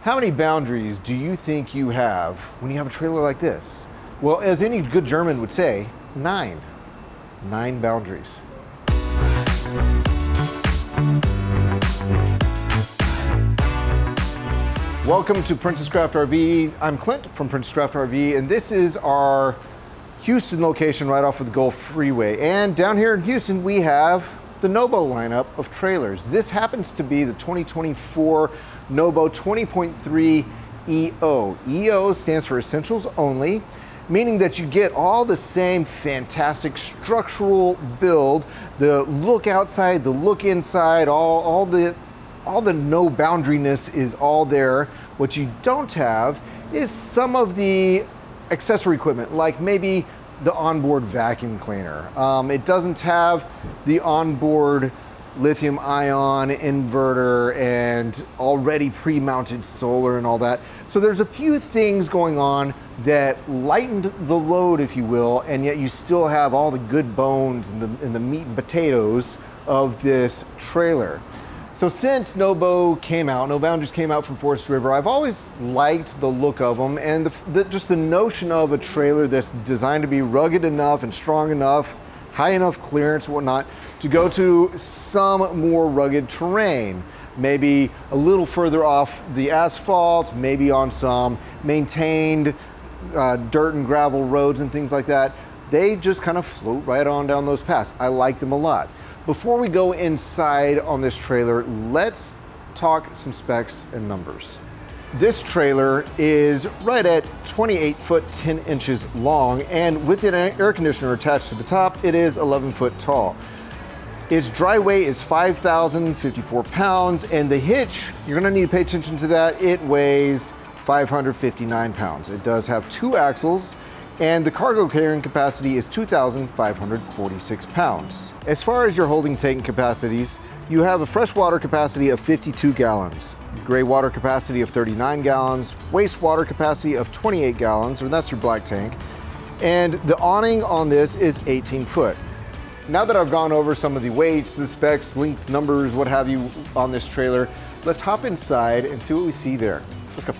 How many boundaries do you think you have when you have a trailer like this? Well, as any good German would say, 9. 9 boundaries. Welcome to Princess Craft RV. I'm Clint from Princess Craft RV, and this is our Houston location right off of the Gulf Freeway. And down here in Houston, we have the NoBo lineup of trailers. This happens to be the 2024 NoBo 20.3 EO. EO stands for Essentials Only, meaning that you get all the same fantastic structural build, the look outside, the look inside, all the no boundaryness is all there. What you don't have is some of the accessory equipment, like maybe the onboard vacuum cleaner. It doesn't have the onboard lithium ion inverter and already pre-mounted solar and all that. So there's a few things going on that lightened the load, if you will, and yet you still have all the good bones and the meat and potatoes of this trailer. So since NoBo came out, No Boundaries came out from Forest River, I've always liked the look of them and just the notion of a trailer that's designed to be rugged enough and strong enough, high enough clearance and whatnot, to go to some more rugged terrain. Maybe a little further off the asphalt, maybe on some maintained dirt and gravel roads and things like that. They just kind of float right on down those paths. I like them a lot. Before we go inside on this trailer, let's talk some specs and numbers. This trailer is right at 28 foot 10 inches long, and with an air conditioner attached to the top, it is 11 foot tall. Its dry weight is 5,054 pounds, and the hitch, you're gonna need to pay attention to that. It weighs 559 pounds. It does have 2 axles, and the cargo carrying capacity is 2,546 pounds. As far as your holding tank capacities, you have a freshwater capacity of 52 gallons, gray water capacity of 39 gallons, wastewater capacity of 28 gallons, and that's your black tank, and the awning on this is 18 foot. Now that I've gone over some of the weights, the specs, links, numbers, what have you on this trailer, let's hop inside and see what we see there. Let's go.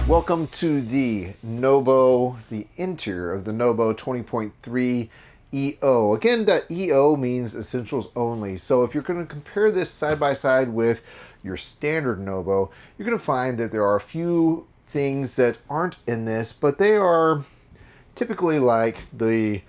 Welcome to the NoBo, the interior of the NoBo 20.3 EO. Again, that EO means Essentials Only. So if you're going to compare this side by side with your standard NoBo, you're going to find that there are a few things that aren't in this, but they are typically like the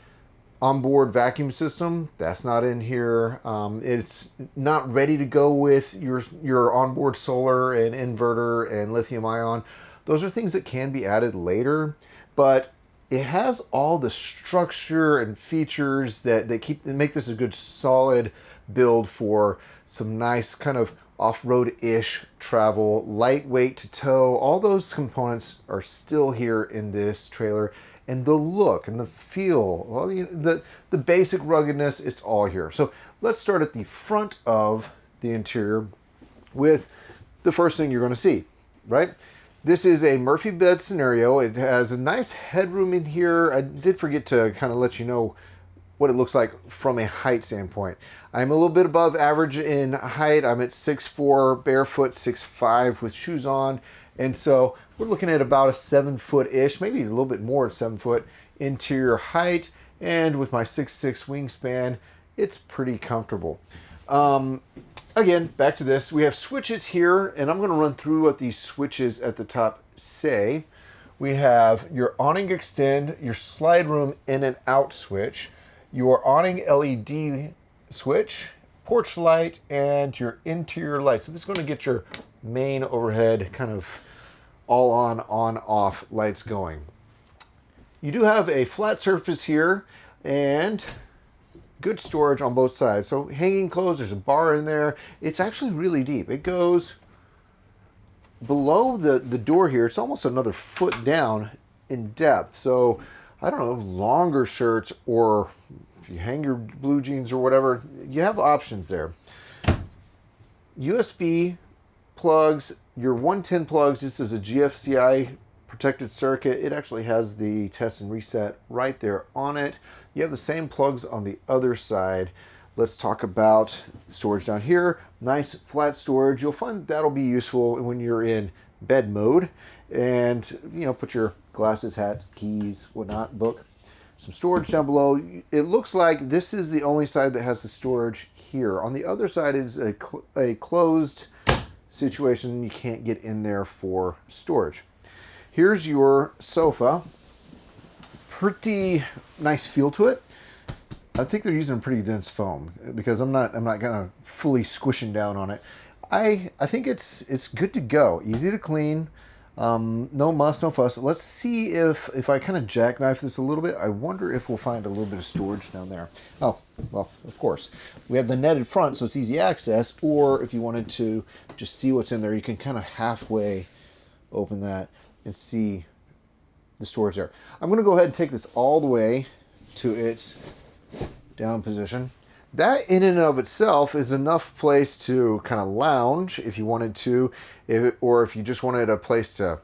onboard vacuum system. That's not in here. It's not ready to go with your onboard solar and inverter and lithium ion. Those are things that can be added later, but it has all the structure and features that make this a good solid build for some nice kind of off-road-ish travel, lightweight to tow. All those components are still here in this trailer, and the look and the feel, well, the basic ruggedness, it's all here. So let's start at the front of the interior with the first thing you're going to see, right? This is a Murphy bed scenario. It has a nice headroom in here. I did forget to kind of let you know what it looks like from a height standpoint. I'm a little bit above average in height. I'm at 6'4", barefoot, 6'5", with shoes on. And so we're looking at about a 7 foot-ish, maybe a little bit more at 7 foot interior height. And with my 6'6" wingspan, it's pretty comfortable. Again, back to this. We have switches here, and I'm gonna run through what these switches at the top say. We have your awning extend, your slide room in and out switch, your awning LED switch, porch light, and your interior light. So this is going to get your main overhead kind of all on off lights going. You do have a flat surface here and good storage on both sides. So hanging clothes, there's a bar in there. It's actually really deep. It goes below the door here. It's almost another foot down in depth. So I don't know, longer shirts, or if you hang your blue jeans or whatever, you have options there. USB plugs, your 110 plugs. This is a GFCI protected circuit. It actually has the test and reset right there on it. You have the same plugs on the other side. Let's talk about storage down here. Nice flat storage. You'll find that'll be useful when you're in bed mode. And, you know, put your glasses, hat, keys, whatnot, book. Some storage down below. It looks like this is the only side that has the storage here. On the other side is a closed situation. You can't get in there for storage. Here's your sofa. Pretty nice feel to it. I think they're using pretty dense foam because I'm not gonna fully squishing down on it. I think it's good to go. Easy to clean. No muss, no fuss. Let's see if I kind of jackknife this a little bit. I wonder if we'll find a little bit of storage down there. Oh, well, of course. We have the netted front, so it's easy access. Or if you wanted to just see what's in there, you can kind of halfway open that and see the storage there. I'm going to go ahead and take this all the way to its down position. That in and of itself is enough place to kind of lounge if you wanted to, or if you just wanted a place to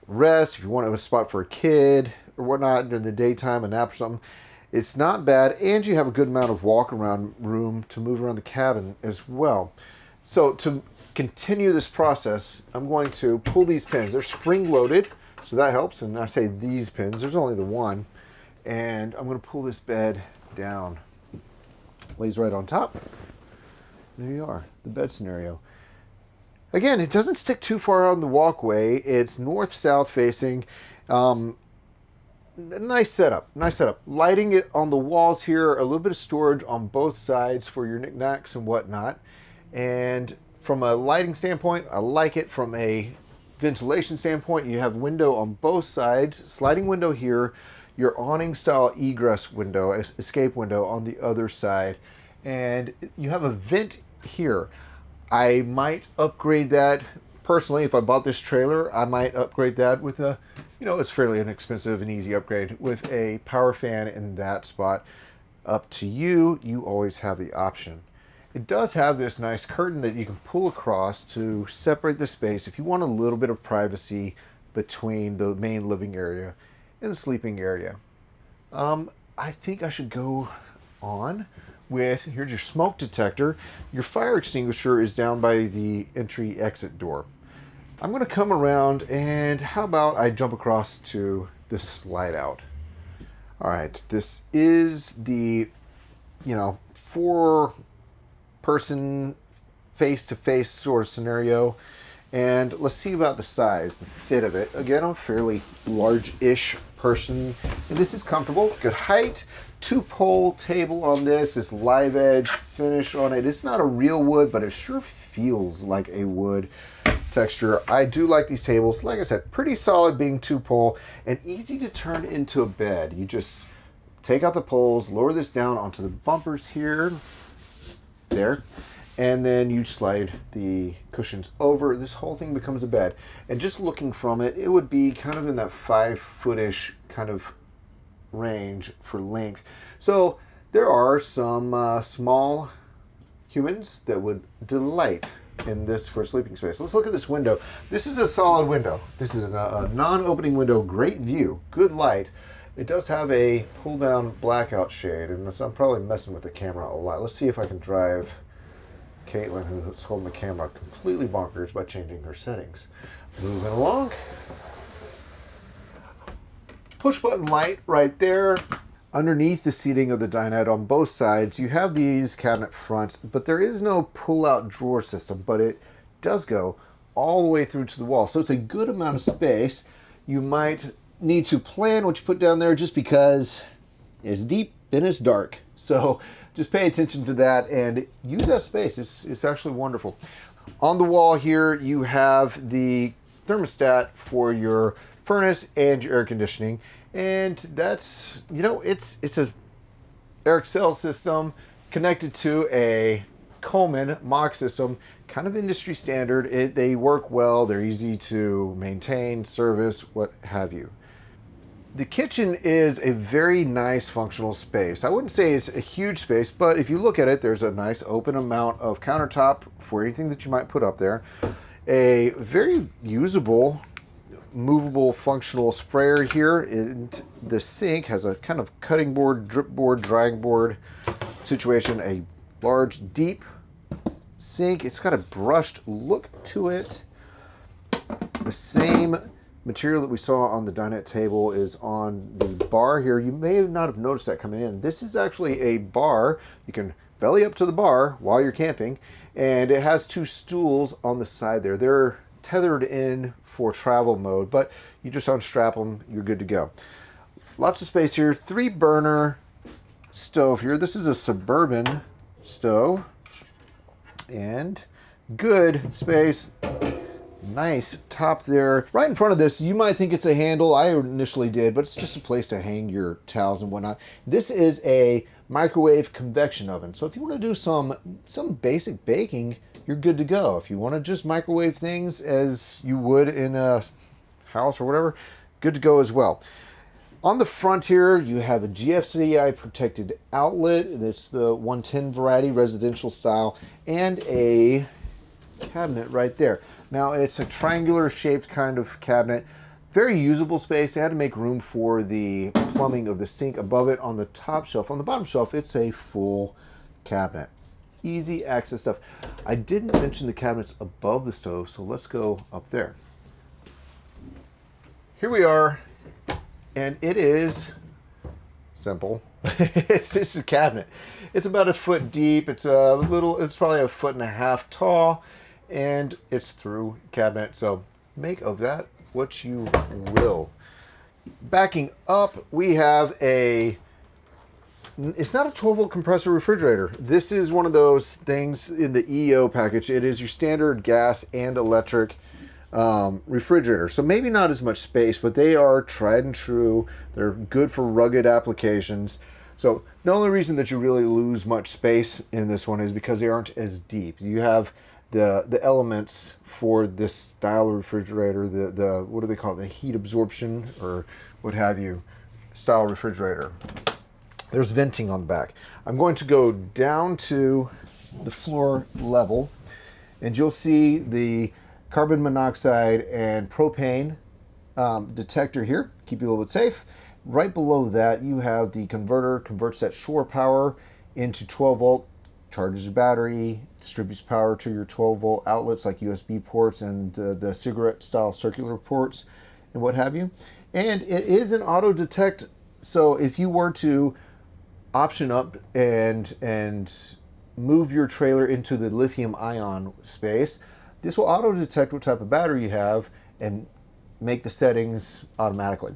rest, if you wanted a spot for a kid or whatnot during the daytime, a nap or something. It's not bad, and you have a good amount of walk around room to move around the cabin as well. So to continue this process, I'm going to pull these pins. They're spring loaded, so that helps. And I say these pins, there's only the one. And I'm going to pull this bed down. Lays right on top. There you are, the bed scenario. Again, it doesn't stick too far on the walkway. It's north-south facing. Nice setup, nice setup. Lighting it on the walls here, a little bit of storage on both sides for your knickknacks and whatnot. And from a lighting standpoint, I like it. From a ventilation standpoint, you have window on both sides, sliding window here, your awning style egress window, escape window on the other side, and you have a vent here. I might upgrade that personally. If I bought this trailer, I might upgrade that with a, you know, it's fairly inexpensive and easy upgrade with a power fan in that spot. Up to you. You always have the option. It does have this nice curtain that you can pull across to separate the space if you want a little bit of privacy between the main living area and the sleeping area. I think I should go on with, here's your smoke detector. Your fire extinguisher is down by the entry exit door. I'm going to come around, and how about I jump across to this slide out. All right, this is the, you know, 4-person face-to-face sort of scenario. And let's see about the size, the fit of it. Again, I'm a fairly large-ish person, and this is comfortable. Good height. 2-pole table on this. This live edge finish on it. It's not a real wood, but it sure feels like a wood texture. I do like these tables. Like I said, pretty solid being 2-pole and easy to turn into a bed. You just take out the poles, lower this down onto the bumpers here, there, and then you slide the cushions over. This whole thing becomes a bed. And just looking from it, it would be kind of in that 5-foot-ish kind of range for length. So there are some small humans that would delight in this for sleeping space. Let's look at this window. This is a solid window. This is a non-opening window. Great view, good light. It does have a pull-down blackout shade, and so I'm probably messing with the camera a lot. Let's see if I can drive Caitlin, who's holding the camera, completely bonkers by changing her settings. Moving along. Push button light right there. Underneath the seating of the dinette on both sides, you have these cabinet fronts, but there is no pull-out drawer system, but it does go all the way through to the wall. So it's a good amount of space. You might need to plan what you put down there just because it's deep and it's dark. So just pay attention to that and use that space. It's actually wonderful. On the wall here, you have the thermostat for your furnace and your air conditioning. And that's, you know, it's a air cell system connected to a Coleman Mach system, kind of industry standard. They work well. They're easy to maintain, service, what have you. The kitchen is a very nice functional space. I wouldn't say it's a huge space, but if you look at it, there's a nice open amount of countertop for anything that you might put up there. A very usable, movable, functional sprayer here. And the sink has a kind of cutting board, drip board, drying board situation, a large, deep sink. It's got a brushed look to it. The same material that we saw on the dinette table is on the bar here. You may not have noticed that coming in. This is actually a bar. You can belly up to the bar while you're camping, and it has 2 stools on the side there. They're tethered in for travel mode, but you just unstrap them, you're good to go. Lots of space here. 3 burner stove here. This is a Suburban stove, and good space. Nice top there. Right in front of this, you might think it's a handle. I initially did, but it's just a place to hang your towels and whatnot. This is a microwave convection oven. So if you want to do some basic baking, you're good to go. If you want to just microwave things as you would in a house or whatever, good to go as well. On the front here, you have a GFCI protected outlet. It's the 110 variety, residential style, and a cabinet right there. Now, it's a triangular shaped kind of cabinet. Very usable space. They had to make room for the plumbing of the sink above it on the top shelf. On the bottom shelf, it's a full cabinet. Easy access stuff. I didn't mention the cabinets above the stove, so let's go up there. Here we are, and it is simple. It's just a cabinet. It's about 1 foot deep. It's probably 1.5 feet tall, and it's through cabinet. So make of that what you will. Backing up, we have it's not a 12-volt compressor refrigerator. This is one of those things in the EO package. It is your standard gas and electric refrigerator. So maybe not as much space, but they are tried and true. They're good for rugged applications. So the only reason that you really lose much space in this one is because they aren't as deep. You have the elements for this style of refrigerator, the what do they call it, the heat absorption or what have you style refrigerator. There's venting on the back. I'm going to go down to the floor level, and you'll see the carbon monoxide and propane detector here. Keep you a little bit safe. Right below that, you have the converter, converts that shore power into 12 volt, charges your battery, distributes power to your 12 volt outlets like USB ports and the cigarette style circular ports and what have you. And it is an auto detect. So if you were to option up and move your trailer into the lithium ion space, this will auto detect what type of battery you have and make the settings automatically.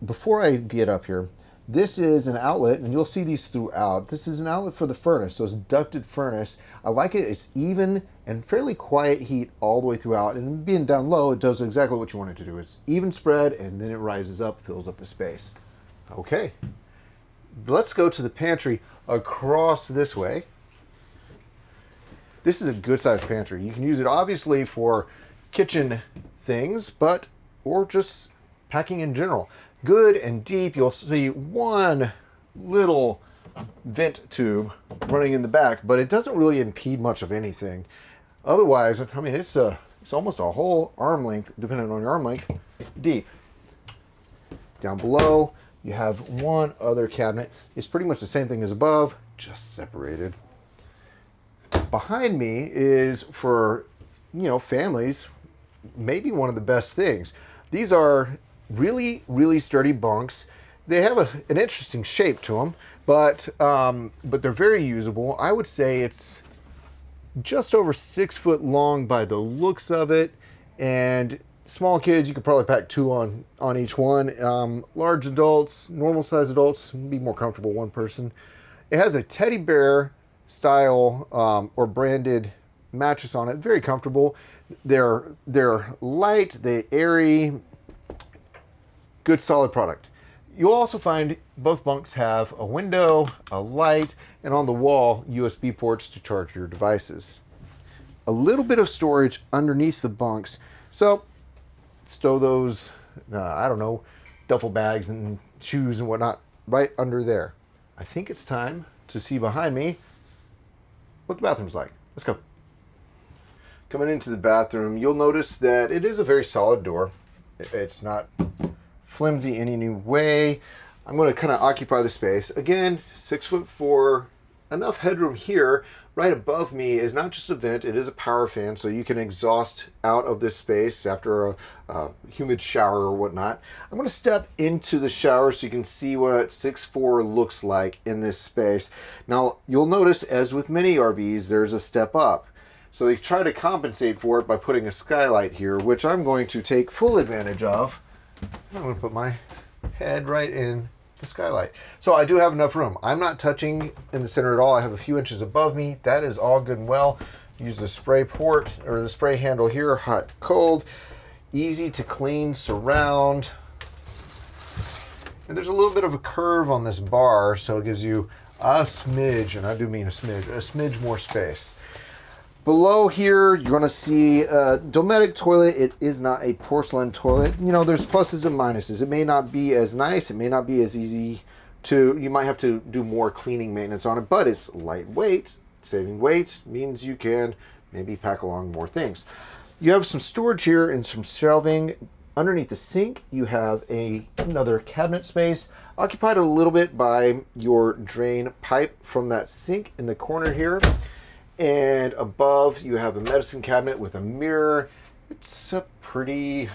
Before I get up here, this is an outlet, and you'll see these throughout. This is an outlet for the furnace, so it's a ducted furnace. I like it. It's even and fairly quiet heat all the way throughout, and being down low, it does exactly what you want it to do. It's even spread, and then it rises up, fills up the space. Okay, let's go to the pantry across this way. This is a good sized pantry. You can use it obviously for kitchen things, or just packing in general. Good and deep. You'll see one little vent tube running in the back, but it doesn't really impede much of anything. Otherwise, I mean, it's almost a whole arm length, depending on your arm length, deep. Down below, you have one other cabinet. It's pretty much the same thing as above, just separated. Behind me is for, families, maybe one of the best things. These are really, really sturdy bunks. They have an interesting shape to them, but they're very usable. I would say it's just over 6 foot long by the looks of it, and small kids, you could probably pack 2 on each one. Large adults, normal size adults, be more comfortable one person. It has a teddy bear style or branded mattress on it. Very comfortable. They're light, they're airy. Good solid product. You'll also find both bunks have a window, a light, and on the wall, USB ports to charge your devices. A little bit of storage underneath the bunks. So stow those, duffel bags and shoes and whatnot right under there. I think it's time to see behind me what the bathroom's like. Let's go. Coming into the bathroom, you'll notice that it is a very solid door. It's not flimsy in any way. I'm going to kind of occupy the space. Again, 6'4" enough headroom here. Right above me is not just a vent, it is a power fan, so you can exhaust out of this space after a humid shower or whatnot. I'm going to step into the shower so you can see what 6'4" looks like in this space. Now, you'll notice, as with many RVs, there's a step up. So they try to compensate for it by putting a skylight here, which I'm going to take full advantage of. I'm going to put my head right in the skylight. So I do have enough room. I'm not touching in the center at all. I have a few inches above me. That is all good and well. Use the spray port or the spray handle here, hot, cold, easy to clean, surround. And there's a little bit of a curve on this bar, so it gives you a smidge, and I do mean a smidge more space. Below here, you're going to see a Dometic toilet. It is not a porcelain toilet. You know, there's pluses and minuses. It may not be as nice. It may not be as easy to, you might have to do more cleaning maintenance on it, but it's lightweight. Saving weight means you can maybe pack along more things. You have some storage here and some shelving. Underneath the sink, you have another cabinet space, occupied a little bit by your drain pipe from that sink in the corner here. And above, you have a medicine cabinet with a mirror. It's a pretty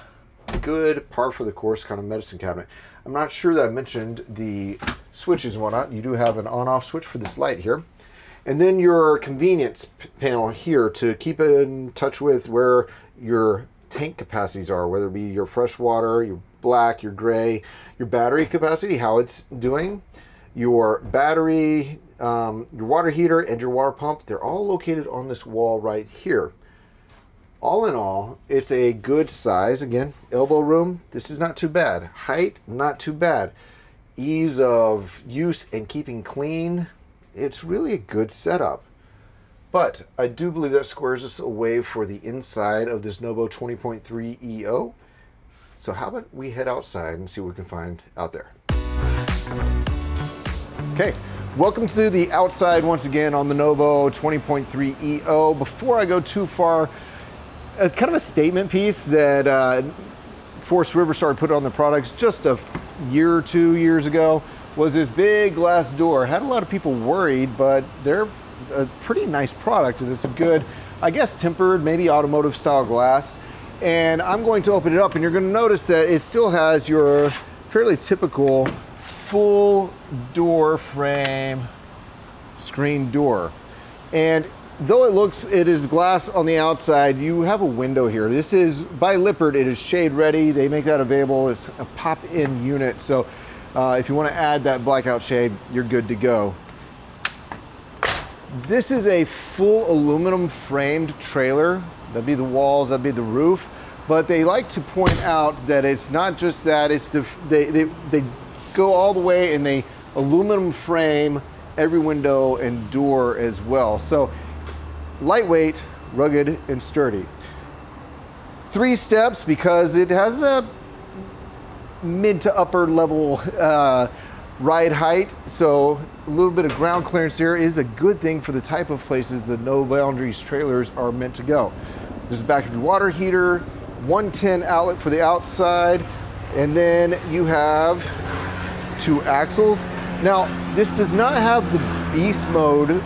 good par for the course kind of medicine cabinet. I'm not sure that I mentioned the switches and whatnot. You do have an on-off switch for this light here. And then your convenience panel here to keep in touch with where your tank capacities are, whether it be your fresh water, your black, your gray, your battery capacity, how it's doing, your battery, your water heater, and your water pump. They're all located on this wall right here. All in all, it's a good size. Again, elbow room, this is not too bad. Height, not too bad. Ease of use and keeping clean, it's really a good setup. But I do believe that squares us away for the inside of this NoBo 20.3 EO. So how about we head outside and see what we can find out there. Okay. Welcome to the outside once again on the NoBo 20.3 EO. Before I go too far, kind of a statement piece that Forest River started putting on the products just a year or 2 years ago was this big glass door. Had a lot of people worried, but they're a pretty nice product, and it's a good, I guess, tempered, maybe automotive style glass. And I'm going to open it up, and you're going to notice that it still has your fairly typical full door frame screen door. And though it is glass on the outside, you have a window here. This is by Lippert. It is shade ready. They make that available. It's a pop-in unit. So if you want to add that blackout shade, you're good to go. This is a full aluminum framed trailer. That'd be the walls, that'd be the roof. But they like to point out that it's not just that, it's they go all the way and they aluminum frame every window and door as well. So lightweight, rugged, and sturdy. 3 steps because it has a mid to upper level ride height. So a little bit of ground clearance here is a good thing for the type of places the No Boundaries trailers are meant to go. There's the back of your water heater, 110 outlet for the outside, and then you have 2 axles. Now, this does not have the beast mode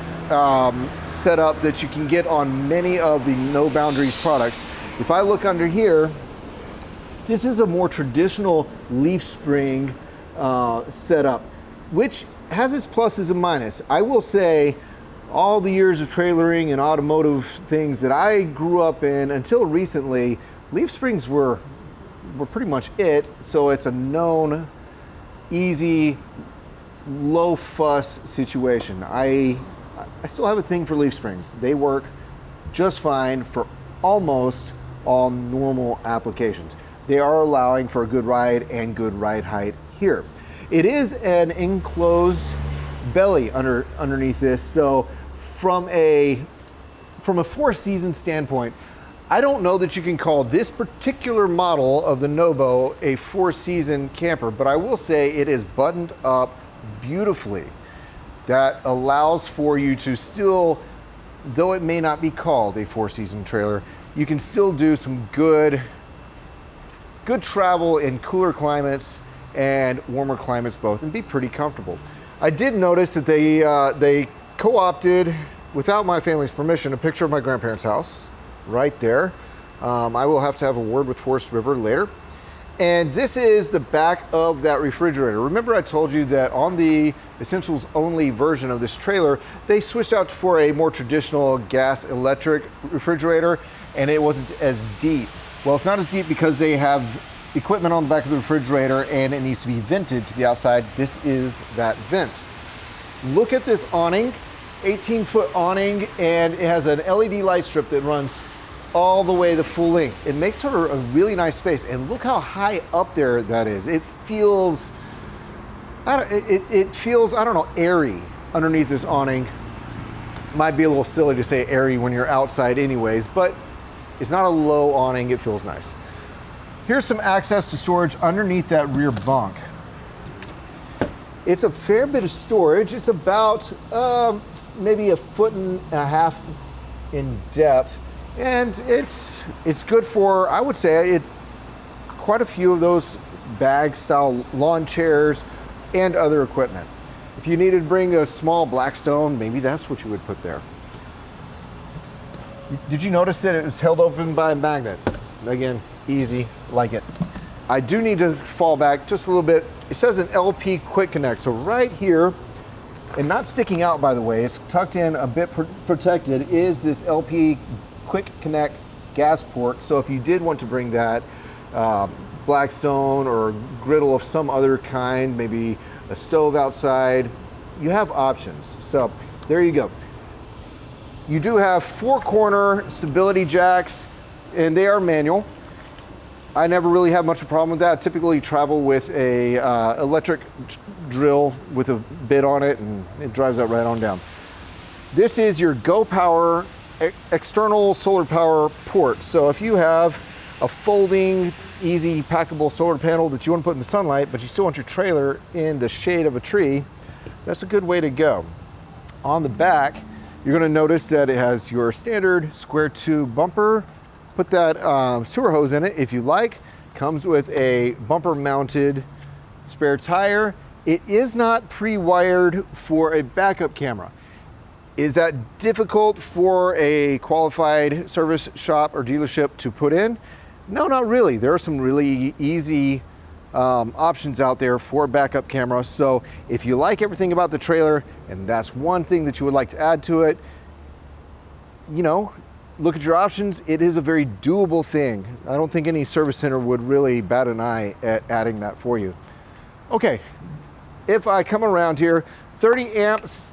setup that you can get on many of the No Boundaries products. If I look under here, this is a more traditional leaf spring setup, which has its pluses and minuses. I will say, all the years of trailering and automotive things that I grew up in until recently, leaf springs were pretty much it. So it's a known, easy, low fuss situation. I still have a thing for leaf springs. They work just fine for almost all normal applications. They are allowing for a good ride and good ride height here. It is an enclosed belly underneath this, so from a 4-season standpoint, I don't know that you can call this particular model of the NoBo a 4-season camper, but I will say it is buttoned up beautifully. That allows for you to still, though it may not be called a 4-season trailer, you can still do some good travel in cooler climates and warmer climates both and be pretty comfortable. I did notice that they co-opted, without my family's permission, a picture of my grandparents' house right there. I will have to have a word with Forest River later. And this is the back of that refrigerator. Remember I told you that on the Essentials Only version of this trailer, they switched out for a more traditional gas electric refrigerator, and it wasn't as deep. Well, it's not as deep because they have equipment on the back of the refrigerator and it needs to be vented to the outside. This is that vent. Look at this awning, 18-foot awning, and it has an LED light strip that runs all the way the full length. It makes her a really nice space, and look how high up there that is. It feels, it feels, I don't know, airy underneath this awning. Might be a little silly to say airy when you're outside anyways, but it's not a low awning, it feels nice. Here's some access to storage underneath that rear bunk. It's a fair bit of storage. It's about maybe 1.5 feet in depth. And it's good for, I would say, quite a few of those bag-style lawn chairs and other equipment. If you needed to bring a small Blackstone, maybe that's what you would put there. Did you notice that it was held open by a magnet? Again, easy, like it. I do need to fall back just a little bit. It says an LP Quick Connect, so right here, and not sticking out, by the way, it's tucked in a bit protected, is this LP Quick Connect gas port. So if you did want to bring that Blackstone or griddle of some other kind, maybe a stove outside, you have options. So there you go. You do have 4-corner stability jacks, and they are manual. I never really have much of a problem with that. Typically travel with a electric drill with a bit on it, and it drives that right on down. This is your Go Power external solar power port. So if you have a folding, easy packable solar panel that you want to put in the sunlight, but you still want your trailer in the shade of a tree, that's a good way to go. On the back, you're going to notice that it has your standard square tube bumper. Put that sewer hose in it if you like. Comes with a bumper mounted spare tire. It is not pre-wired for a backup camera. Is that difficult for a qualified service shop or dealership to put in? No, not really. There are some really easy options out there for a backup camera. So if you like everything about the trailer, and that's one thing that you would like to add to it, you know, look at your options. It is a very doable thing. I don't think any service center would really bat an eye at adding that for you. Okay, if I come around here, 30 amps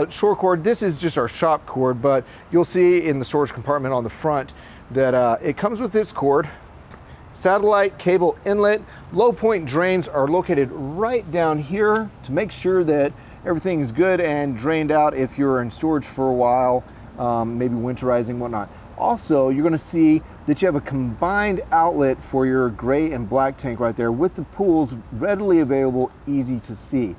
short cord. This is just our shop cord, but you'll see in the storage compartment on the front that it comes with its cord. Satellite cable inlet. Low point drains are located right down here to make sure that everything's good and drained out if you're in storage for a while, maybe winterizing, whatnot. Also, you're going to see that you have a combined outlet for your gray and black tank right there with the pools readily available, easy to see.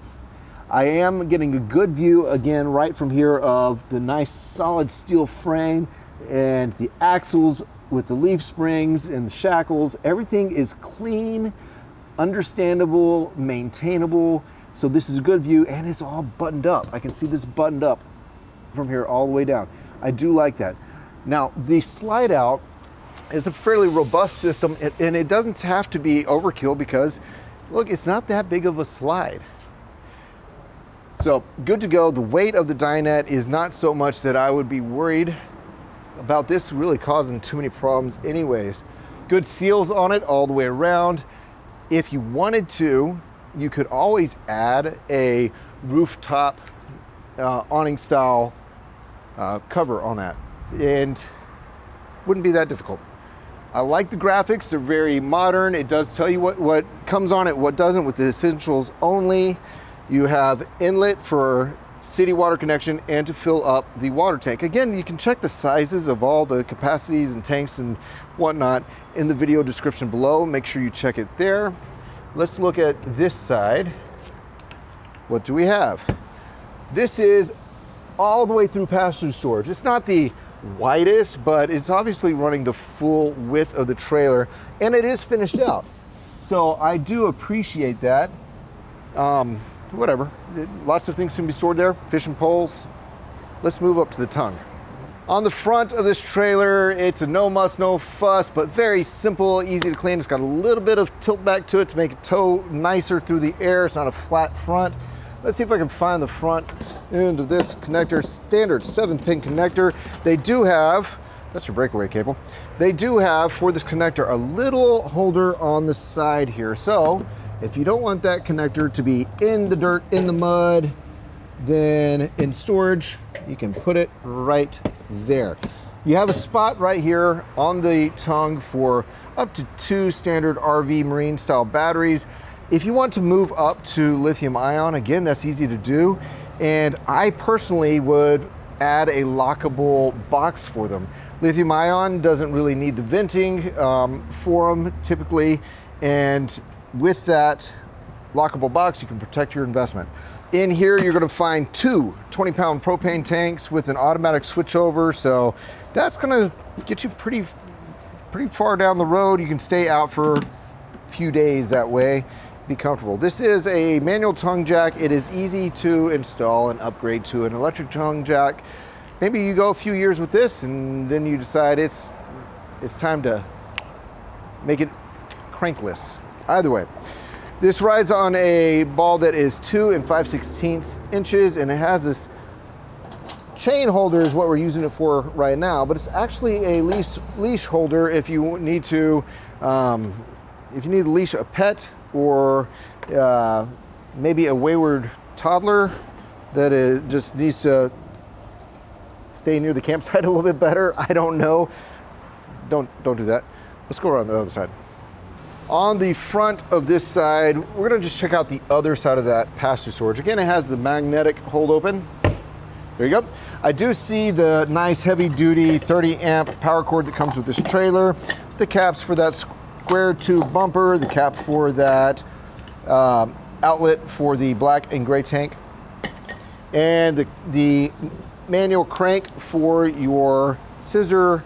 I am getting a good view again right from here of the nice solid steel frame and the axles with the leaf springs and the shackles. Everything is clean, understandable, maintainable. So this is a good view, and it's all buttoned up. I can see this buttoned up from here all the way down. I do like that. Now, the slide out is a fairly robust system, and it doesn't have to be overkill because, look, it's not that big of a slide. So good to go. The weight of the dinette is not so much that I would be worried about this really causing too many problems anyways. Good seals on it all the way around. If you wanted to, you could always add a rooftop awning style cover on that, and wouldn't be that difficult. I like the graphics. They're very modern. It does tell you what comes on it, what doesn't with the Essentials Only. You have inlet for city water connection and to fill up the water tank. Again, you can check the sizes of all the capacities and tanks and whatnot in the video description below. Make sure you check it there. Let's look at this side. What do we have? This is all the way through passenger storage. It's not the widest, but it's obviously running the full width of the trailer, and it is finished out. So I do appreciate that. Whatever, lots of things can be stored there. Fishing poles, let's move up to the tongue. On the front of this trailer, it's a no muss, no fuss, but very simple, easy to clean. It's got a little bit of tilt back to it to make it tow nicer through the air. It's not a flat front. Let's see if I can find the front end of this connector. Standard 7-pin connector. They do have, that's your breakaway cable. They do have, for this connector, a little holder on the side here. So if you don't want that connector to be in the dirt, in the mud, then in storage, you can put it right there. You have a spot right here on the tongue for up to 2 standard RV marine style batteries. If you want to move up to lithium ion, again, that's easy to do. And I personally would add a lockable box for them. Lithium ion doesn't really need the venting for them typically. And with that lockable box, you can protect your investment. In here, you're gonna find 2 20-pound propane tanks with an automatic switchover. So that's gonna get you pretty far down the road. You can stay out for a few days that way, be comfortable. This is a manual tongue jack. It is easy to install and upgrade to an electric tongue jack. Maybe you go a few years with this and then you decide it's time to make it crankless. Either way. This rides on a ball that is 2 5/16 inches, and it has this chain holder is what we're using it for right now, but it's actually a leash holder if you need to leash a pet or maybe a wayward toddler that just needs to stay near the campsite a little bit better. I don't know. Don't do that. Let's go around the other side. On the front of this side, we're gonna just check out the other side of that pass-through storage. Again, it has the magnetic hold open. There you go. I do see the nice heavy-duty 30-amp power cord that comes with this trailer, the caps for that square tube bumper, the cap for that outlet for the black and gray tank, and the manual crank for your scissor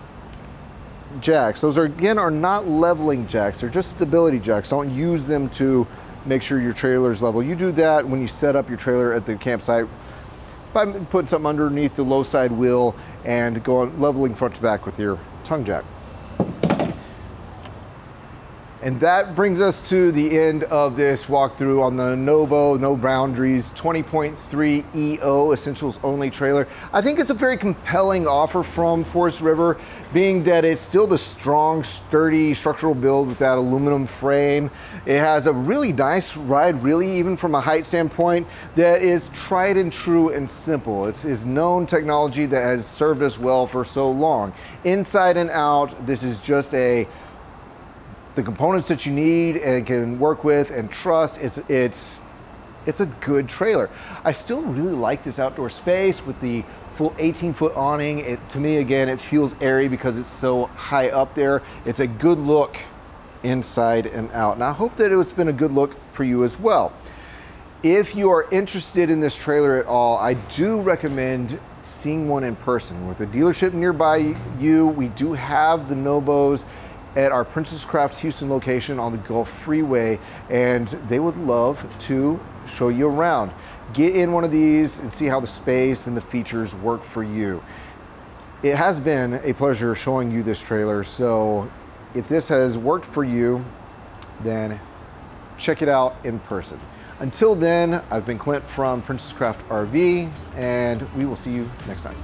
jacks. Those are not leveling jacks. They're just stability jacks. Don't use them to make sure your trailer is level. You do that when you set up your trailer at the campsite by putting something underneath the low side wheel and going leveling front to back with your tongue jack. And that brings us to the end of this walkthrough on the NoBo, No Boundaries 20.3 EO Essentials Only trailer. I think it's a very compelling offer from Forest River, being that it's still the strong, sturdy structural build with that aluminum frame. It has a really nice ride, really, even from a height standpoint, that is tried and true and simple. It's known technology that has served us well for so long. Inside and out, this is just the components that you need and can work with and trust. It's a good trailer. I still really like this outdoor space with the full 18-foot awning. To me, again, it feels airy because it's so high up there. It's a good look inside and out. And I hope that it's been a good look for you as well. If you are interested in this trailer at all, I do recommend seeing one in person. With a dealership nearby you, we do have the NoBos at our Princess Craft Houston location on the Gulf Freeway, and they would love to show you around. Get in one of these and see how the space and the features work for you. It has been a pleasure showing you this trailer, so if this has worked for you, then check it out in person. Until then, I've been Clint from Princess Craft RV, and we will see you next time.